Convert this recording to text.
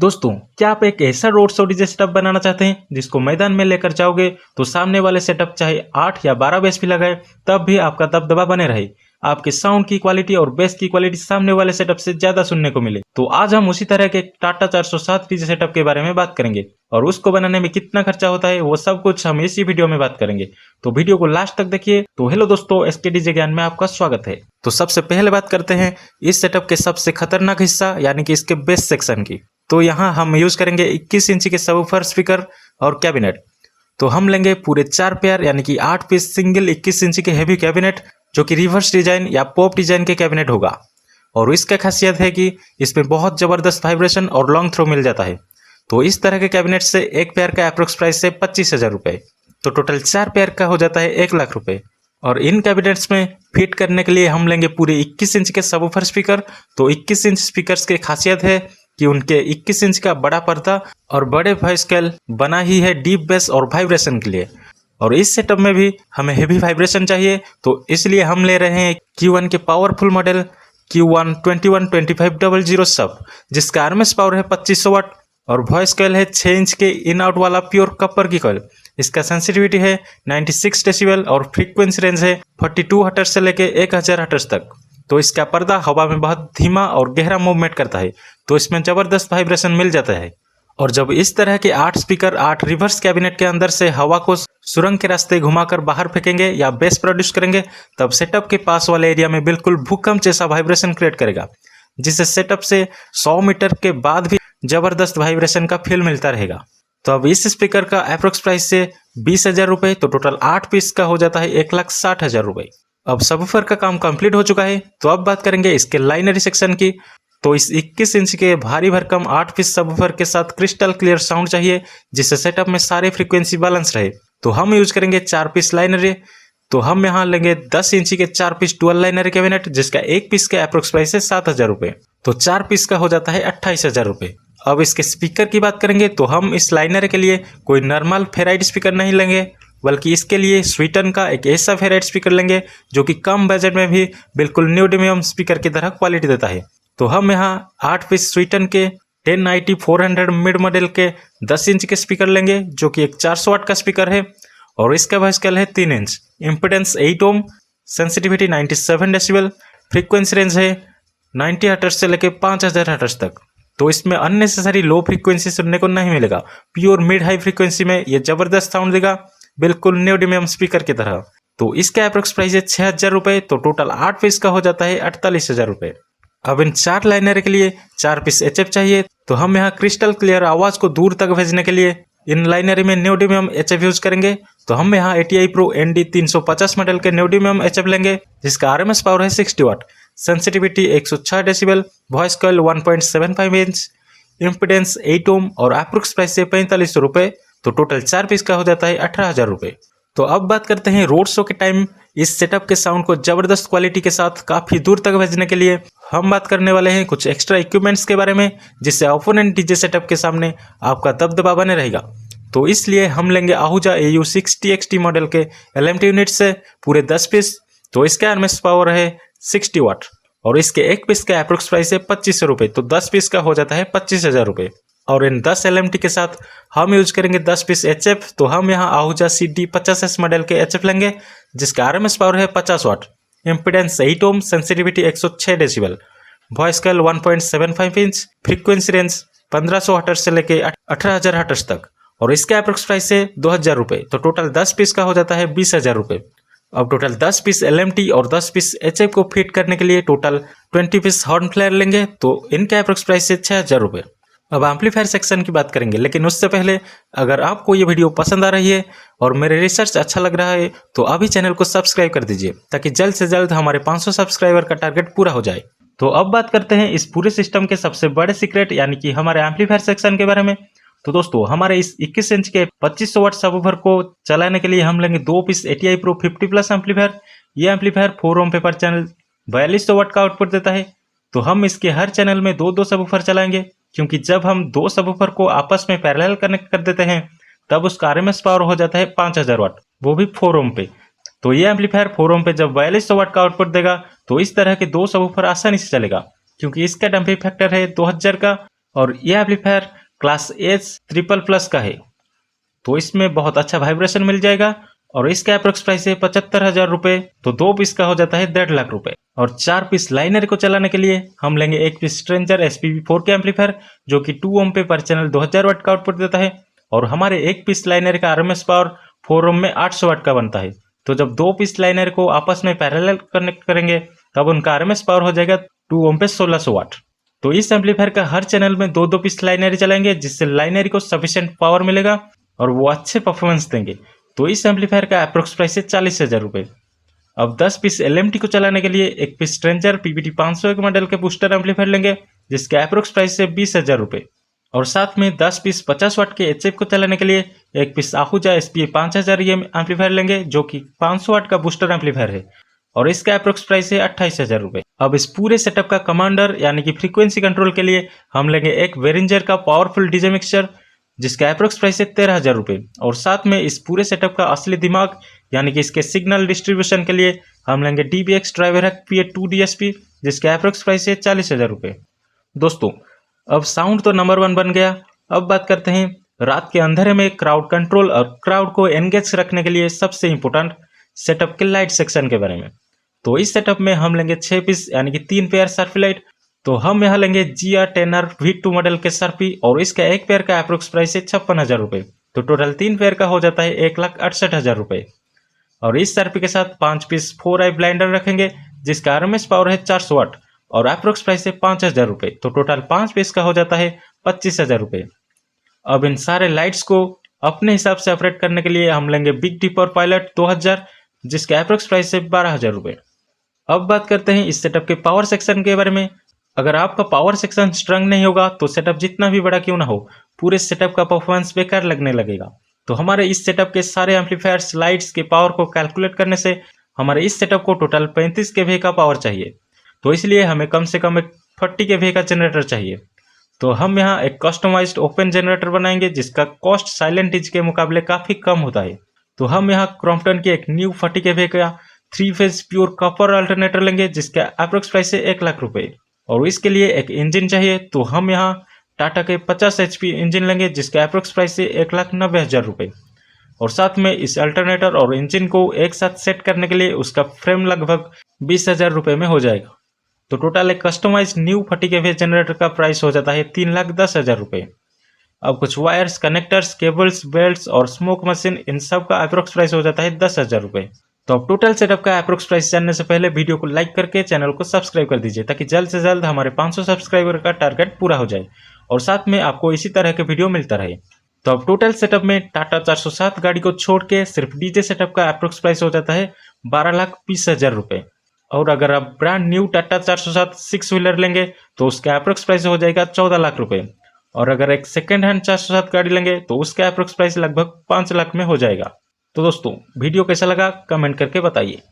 दोस्तों, क्या आप एक ऐसा रोड शो डीजे सेटअप बनाना चाहते हैं जिसको मैदान में लेकर जाओगे तो सामने वाले सेटअप चाहे 8 या 12 बेस भी लगाए तब भी आपका दबदबा बने रहे, आपके साउंड की क्वालिटी और बेस की क्वालिटी सामने वाले सेटअप से ज्यादा सुनने को मिले। तो आज हम उसी तरह के टाटा 407 डीजे सेटअप के बारे में बात करेंगे और उसको बनाने में कितना खर्चा होता है वो सब कुछ हम इसी वीडियो में बात करेंगे। तो वीडियो को लास्ट तक देखिए। तो हेलो दोस्तों, एसके डीजे ज्ञान में आपका स्वागत है। तो सबसे पहले बात करते हैं इस सेटअप के सबसे खतरनाक हिस्सा यानी कि इसके बेस सेक्शन की। तो यहाँ हम यूज करेंगे 21 इंची के सबवूफर स्पीकर और कैबिनेट। तो हम लेंगे पूरे 4 पेयर यानी कि 8 पीस सिंगल 21 इंची के हैवी कैबिनेट जो कि रिवर्स डिजाइन या पॉप डिजाइन के कैबिनेट होगा। और इसका खासियत है कि इसमें बहुत जबरदस्त वाइब्रेशन और लॉन्ग थ्रो मिल जाता है। तो इस तरह के कैबिनेट से एक पेयर का अप्रोक्स प्राइस है 25,000 रुपये। तो टोटल 4 पेयर का हो जाता है 1 लाख रुपये। और इन कैबिनेट्स में फिट करने के लिए हम लेंगे पूरे 21 इंच के सबवूफर स्पीकर। तो 21 इंच स्पीकर्स की खासियत है कि उनके 21 इंच का बड़ा पर्दा और बड़े वॉइस स्केल बना ही है डीप बेस और वाइब्रेशन के लिए। और इस सेटअप में भी हमें हेवी वाइब्रेशन चाहिए, तो इसलिए हम ले रहे हैं Q1 के पावरफुल मॉडल Q1 212500 सब, जिसका आरएमएस पावर है 2500 वाट और वॉइस कॉइल है 6 इंच के इन आउट वाला प्योर कॉपर की कॉइल। इसका सेंसिटिविटी है 96 डेसिबल और फ्रीक्वेंसी रेंज है 42 हर्ट्ज से लेके 1000 हर्ट्ज तक। तो इसका पर्दा हवा में बहुत धीमा और गहरा मूवमेंट करता है, तो इसमें जबरदस्त वाइब्रेशन मिल जाता है। और जब इस तरह के 8 स्पीकर 8 रिवर्स कैबिनेट के अंदर से हवा को सुरंग के रास्ते घुमाकर बाहर फेंकेंगे या बेस प्रोड्यूस करेंगे, तब सेटअप के पास वाले एरिया में बिल्कुल भूकंप जैसा वाइब्रेशन क्रिएट करेगा, जिससे सेटअप से 100 मीटर के बाद भी जबरदस्त वाइब्रेशन का फील मिलता रहेगा। तो अब इस स्पीकर का अप्रोक्स प्राइस से 20,000 रुपये, तो टोटल 8 पीस का हो जाता है 1,60,000 रुपये। अब सबवूफर का काम कंप्लीट हो चुका है, तो अब बात करेंगे इसके लाइनरी सेक्शन की। तो इस 21 इंच के भारी भरकम 8 पीस सबवूफर के साथ क्रिस्टल क्लियर साउंड चाहिए, जिससे सेटअप में सारे फ्रीक्वेंसी बैलेंस रहे। तो हम यूज करेंगे 4 पीस लाइनरी। तो हम यहाँ लेंगे 10 इंची के 4 पीस डुअल लाइनरी कैबिनेट, जिसका 1 पीस के अप्रोक्स प्राइस है 7,000 रुपये। तो 4 पीस का हो जाता है 28,000 रुपये। अब इसके स्पीकर की बात करेंगे तो हम इस लाइनर के लिए कोई नॉर्मल फेराइड स्पीकर नहीं लेंगे, बल्कि इसके लिए स्वीटन का एक ऐसा फेराइड स्पीकर लेंगे जो कि कम बजट में भी बिल्कुल न्यूडिमियम स्पीकर की तरह क्वालिटी देता है। तो हम यहाँ 8 पीस स्वीटन के 1090-400 मिड मॉडल के 10 इंच के स्पीकर लेंगे, जो कि एक 400 वाट का स्पीकर है और इसका वॉइस स्केल है 3 inch, impedance 8 ohm, sensitivity 97 decibel, frequency range है 90 हर्ट्ज से लेकर 5000 हर्ट्ज तक। तो इसमें अननेसेसरी लो फ्रीक्वेंसी सुनने को नहीं मिलेगा, प्योर मिड हाई फ्रीक्वेंसी में ये जबरदस्त साउंड देगा, बिल्कुल न्यूडिमियम स्पीकर की तरह। तो इसका अप्रोक्स प्राइस है 6,000 रुपये। तो टोटल 8 पीस का हो जाता है 48,000 रुपये। अब इन 4 लाइनर के लिए 4 पीस HF चाहिए। तो हम यहाँ क्रिस्टल क्लियर आवाज को दूर तक भेजने के लिए इन लाइनरी में न्यूडिमियम HF यूज करेंगे। तो हम यहाँ ATI Pro ND 350 मॉडल के न्यूडिमियम HF लेंगे, जिसका RMS पावर है 60 watt, sensitivity 106 decibel, voice coil 1.75 inch, impedance 8 ohm और अप्रोक्स प्राइस है 4500 रुपये। तो टोटल 4 पीस का हो जाता है 18,000 रुपये। तो अब बात करते हैं रोड शो के टाइम इस सेटअप के साउंड को जबरदस्त क्वालिटी के साथ काफी दूर तक भेजने के लिए हम बात करने वाले हैं कुछ एक्स्ट्रा इक्विपमेंट्स के बारे में, जिससे ओपोनेंट डीजे सेटअप के सामने आपका दबदबा बने रहेगा। तो इसलिए हम लेंगे आहूजा AU 60XT मॉडल के LMT यूनिट से पूरे 10 पीस। तो इसका RMS पावर है 60 वाट और इसके 1 पीस का अप्रोक्स प्राइस है 2500 रुपये। तो 10 पीस का हो जाता है 25,000 रुपये। और इन 10 LMT के साथ हम यूज करेंगे 10 पीस HF। तो हम यहाँ आहूजा CD50S मॉडल के HF लेंगे, जिसका RMS पावर है 50 watt, impedance 8 ohm, sensitivity 106 decibel, voice coil 1.75 inch, frequency range 1500 hertz से लेके 18,000 हर्ट्ज तक और इसका अप्रोक्स प्राइस है 2,000 रुपये। तो टोटल 10 पीस का हो जाता है 20,000 रुपये। अब टोटल 10 पीस LMT और 10 पीस HF को फिट करने के लिए टोटल 20 पीस हॉर्न फ्लेयर लेंगे। तो इनका अप्रोक्स प्राइस है 6,000 रुपये। अब एम्पलीफायर सेक्शन की बात करेंगे, लेकिन उससे पहले अगर आपको ये वीडियो पसंद आ रही है और मेरे रिसर्च अच्छा लग रहा है तो अभी चैनल को सब्सक्राइब कर दीजिए, ताकि जल्द से जल्द हमारे 500 सब्सक्राइबर का टारगेट पूरा हो जाए। तो अब बात करते हैं इस पूरे सिस्टम के सबसे बड़े सीक्रेट यानी कि हमारे एम्पलीफायर सेक्शन के बारे में। तो दोस्तों, हमारे इस 21 इंच के 2500 वाट सबवूफर को चलाने के लिए हम लेंगे 2 पीस ATI Pro 50+ एम्पलीफायर। ये एम्पलीफायर 4 ओम पे पर चैनल 4200 वाट का आउटपुट देता है। तो हम इसके हर चैनल में 2-2 सबवूफर चलाएंगे, क्योंकि जब हम 2 सबवूफर को आपस में पैरेलल कनेक्ट कर देते हैं तब उसका RMS पावर हो जाता है 5000 वाट, वो भी 4 ओम पे। तो ये एम्पलीफायर 4 ओम पे जब 4200 वाट का आउटपुट देगा तो इस तरह के 2 सबवूफर आसानी से चलेगा, क्योंकि इसका डंपिंग फैक्टर है 2000 का और ये amplifier class S triple plus का है, तो इसमें बहुत अच्छा वाइब्रेशन मिल जाएगा। और इसका अप्रोक्स प्राइस है 75,000 रुपये, तो 2 पीस का हो जाता है 1.5 लाख रुपए। और 4 पीस लाइनर को चलाने के लिए हम लेंगे 1 पीस स्ट्रेंजर SPV4 के एम्पलीफायर, जो कि 2 ओम पे पर चैनल 2000 वाट का आउटपुट देता है। और हमारे 1 पीस लाइनर का RMS पावर 4 ओम में 800 वाट का बनता है। तो जब 2 पीस लाइनर को आपस में पैरेलल कनेक्ट करेंगे तब उनका RMS पावर हो जाएगा 2 ओम पे 1600 वाट। तो इस एम्पलीफायर का हर चैनल में 2-2 पीस लाइनरी चलाएंगे, जिससे लाइनरी को सफिशिएंट पावर मिलेगा और वो अच्छे परफॉर्मेंस देंगे। तो इस एम्पलीफायर का अप्रोक्स प्राइस है 40,000 रुपये। अब 10 पीस LMT को चलाने के लिए 1 पीस स्ट्रेंजर PBT 500 के मॉडल के बूस्टर एम्पलीफायर लेंगे, जिसके अप्रोक्स प्राइस है 20,000 रुपये। और साथ में 10 पीस 50 वाट के HF को चलाने के लिए 1 पीस आहूजा SPA 5000 एम्पलीफायर लेंगे, जो कि 500 वाट का बूस्टर एम्पलीफायर है, और इसका अप्रोक्स प्राइस है 28,000 रुपये। अब इस पूरे सेटअप का कमांडर यानी कि फ्रीक्वेंसी कंट्रोल के लिए हम लेंगे एक वेरिंजर का पावरफुल डीजे मिक्सचर, जिसका अप्रोक्स प्राइस है 13,000 रुपये। और साथ में इस पूरे सेटअप का असली दिमाग यानी कि इसके सिग्नल डिस्ट्रीब्यूशन के लिए हम लेंगे DBX driver hack PA2 DSP, जिसका अप्रोक्स प्राइस है 40,000 रुपये। दोस्तों, अब साउंड तो नंबर 1 बन गया। अब बात करते हैं रात के अंधेरे में क्राउड कंट्रोल और क्राउड को एंगेज रखने के लिए सबसे इंपॉर्टेंट सेटअप के लाइट सेक्शन के बारे में। तो इस सेटअप में हम लेंगे 6 पीस यानी कि 3 पेयर सर्फी लाइट। तो हम यहाँ लेंगे GR10R V2 मॉडल के सर्फी, और इसका एक पेयर का अप्रोक्स प्राइस है 56,000 रुपये। तो टोटल 3 पेयर का हो जाता है 1,68,000 रुपये। और इस सर्फी के साथ 5 पीस 4i ब्लाइंडर रखेंगे, जिसका RMS पावर है 400 वाट और अप्रोक्स प्राइस है 5,000 रुपये। तो टोटल 5 पीस का हो जाता है 25,000 रुपये। अब इन सारे लाइट्स को अपने हिसाब से ऑपरेट करने के लिए हम लेंगे बिग डिपर पायलट 2000, जिसके अप्रोक्स प्राइस है 12,000 रुपये। अब बात करते हैं इस सेटअप के पावर सेक्शन के बारे में। अगर आपका पावर सेक्शन स्ट्रॉन्ग नहीं होगा तो सेटअप जितना भी बड़ा क्यों ना हो, पूरे सेटअप का परफॉर्मेंस बेकार लगने लगेगा। तो हमारे इस सेटअप के सारे एम्पलीफायर्स लाइट्स के पावर को कैलकुलेट करने से हमारे इस सेटअप को टोटल 35 kVA का पावर चाहिए। तो इसलिए हमें कम से कम एक 40 kVA का जनरेटर चाहिए। तो हम यहाँ एक कस्टमाइज्ड ओपन जनरेटर बनाएंगे, जिसका कॉस्ट साइलेंट इज के मुकाबले काफी कम होता है। तो हम यहाँ क्रॉम्पटन की एक न्यू 40 kVA का 3 फेज प्योर कॉपर अल्टरनेटर लेंगे, जिसका अप्रोक्स प्राइस है 1 लाख रुपये। और इसके लिए एक इंजन चाहिए, तो हम यहाँ टाटा के 50 HP इंजन लेंगे, जिसका अप्रोक्स प्राइस है 1,90,000 रुपये। और साथ में इस अल्टरनेटर और इंजन को एक साथ सेट करने के लिए उसका फ्रेम लगभग 20,000 रुपये में हो जाएगा। तो टोटल एक कस्टमाइज न्यू 40 kVA जनरेटर का प्राइस हो जाता है 3,10,000 रुपये। अब कुछ वायर्स, कनेक्टर्स, केबल्स, बेल्ट्स और स्मोक मशीन, इन सब का अप्रोक्स प्राइस हो जाता है 10,000 रुपये। तो अब टोटल सेटअप का अप्रोक्स प्राइस जानने से पहले वीडियो को लाइक करके चैनल को सब्सक्राइब कर दीजिए, ताकि जल्द से जल्द हमारे 500 सब्सक्राइबर का टारगेट पूरा हो जाए और साथ में आपको इसी तरह के वीडियो मिलता रहे। तो अब टोटल सेटअप में टाटा 407 गाड़ी को छोड़ के सिर्फ डीजे सेटअप का अप्रोक्स प्राइस हो जाता है 12,20,000 रुपये। और अगर आप ब्रांड न्यू टाटा 407 6 व्हीलर लेंगे तो उसका अप्रोक्स प्राइस हो जाएगा 14 लाख रुपये। और अगर एक सेकेंड हैंड 407 गाड़ी लेंगे तो उसका अप्रोक्स प्राइस लगभग 5 लाख में हो जाएगा। तो दोस्तों, वीडियो कैसा लगा कमेंट करके बताइए।